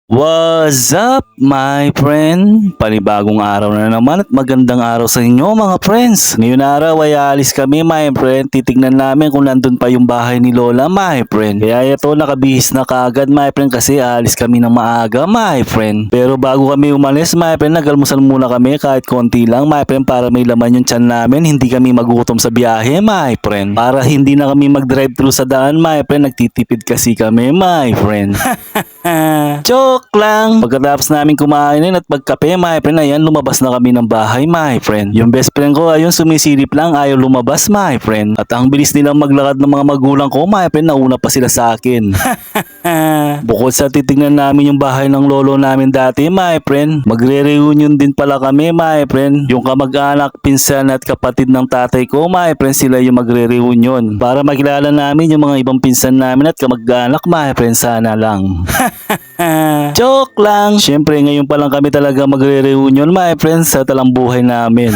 What's up, my friend? Panibagong araw na naman at magandang araw sa inyo mga friends. Ngayon araw ay aalis kami my friend. Titignan namin kung nandun pa yung bahay ni Lola my friend. Kaya ito nakabihis na kaagad my friend kasi aalis kami ng maaga my friend. Pero bago kami umalis my friend, nagalmusal muna kami kahit konti lang my friend para may laman yung tiyan namin. Hindi kami magutom sa biyahe my friend. Para hindi na kami mag-drive through sa daan my friend. Nagtitipid kasi kami my friend. Joke lang. Pagkatapos namin kumain at pagkape, my friend, ayan, lumabas na kami ng bahay, my friend. Yung best friend ko, ayun, sumisilip lang, ayaw lumabas, my friend. At ang bilis nilang maglakad ng mga magulang ko, my friend, nauna pa sila sa akin. Bukod sa titignan namin yung bahay ng lolo namin dati, my friend, magre-reunion din pala kami, my friend. Yung kamag-anak, pinsan at kapatid ng tatay ko, my friend, sila yung magre-reunion. Para makilala namin yung mga ibang pinsan namin at kamag-anak, my friend, sana lang. Joke lang. Siyempre ngayon pa lang kami talaga magre-reunion my friends sa talambuhay namin.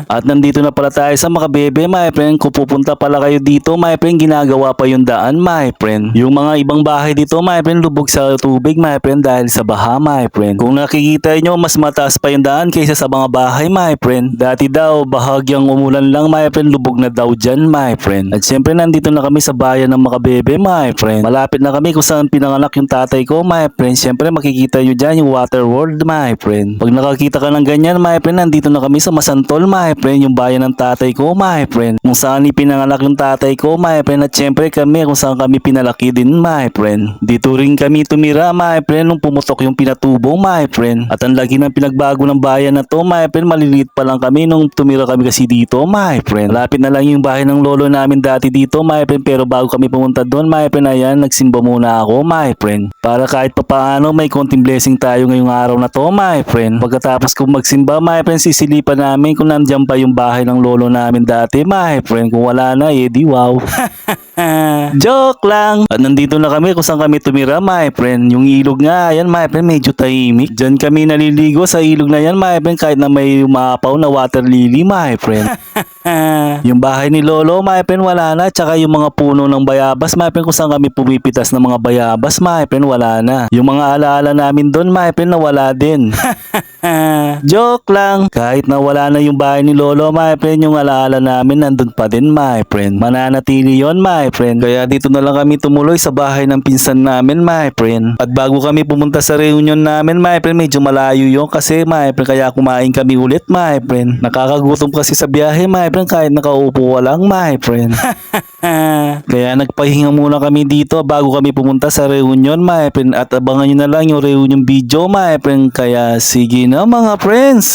At nandito na pala tayo sa Makabebe my friend. Kung pupunta pala kayo dito my friend, ginagawa pa yung daan my friend. Yung mga ibang bahay dito my friend, lubog sa tubig my friend dahil sa baha my friend. Kung nakikita nyo, mas mataas pa yung daan kaysa sa mga bahay my friend. Dati daw bahagyang umulan lang my friend, lubog na daw dyan my friend. At siyempre nandito na kami sa bayan ng Makabebe my friend. Malapit na kami kung saan pinanganak yung tatay ko my friend. Siyempre makikita nyo dyan yung water world my friend. Pag nakakita ka ng ganyan my friend, nandito na kami sa Masantol my friend, yung bayan ng tatay ko my friend. Kung saan ipinanganak yung tatay ko my friend. At siyempre kami kung saan kami pinalaki din my friend. Dito rin kami tumira my friend nung pumutok yung pinatubo my friend. At ang laki ng pinagbago ng bayan na to my friend, maliliit pa lang kami nung tumira kami kasi dito my friend. Malapit na lang yung bahay ng lolo namin dati dito my friend, pero bago kami pumunta doon my friend, ayan, nagsimba muna ako my friend. Para kahit papaano may konting blessing tayo ngayong araw na to my friend. Pagkatapos kong magsimba my friend, sisilipan namin kung nandiyan pa yung bahay ng lolo namin dati my friend. Kung wala na di wow. Joke lang. At nandito na kami kung saan kami tumira my friend. Yung ilog nga ayan my friend, medyo tahimik. Diyan kami naliligo sa ilog na yan my friend, kahit na may umapaw na water lily my friend. Yung bahay ni lolo my friend, wala na. Tsaka yung mga puno ng bayabas my friend, kung saan kami pumipitas ng mga bayabas my friend, wala na. Yung mga alaala namin doon my friend, nawala din. Joke lang. Kahit nawala na yung bahay ni lolo my friend, yung alaala namin nandun pa din my friend. Mananatili yon my friend. Kaya dito na lang kami tumuloy sa bahay ng pinsan namin my friend. At bago kami pumunta sa reunion namin my friend, medyo malayo yun kasi my friend, kaya kumain kami ulit my friend. Nakakagutom kasi sa biyahe my friend, kahit nakaupo lang my friend. Kaya nagpahinga muna kami dito bago kami pumunta sa reunion my friend. At abangan nyo na lang yung reunion video my friend. Kaya sige na mga friends.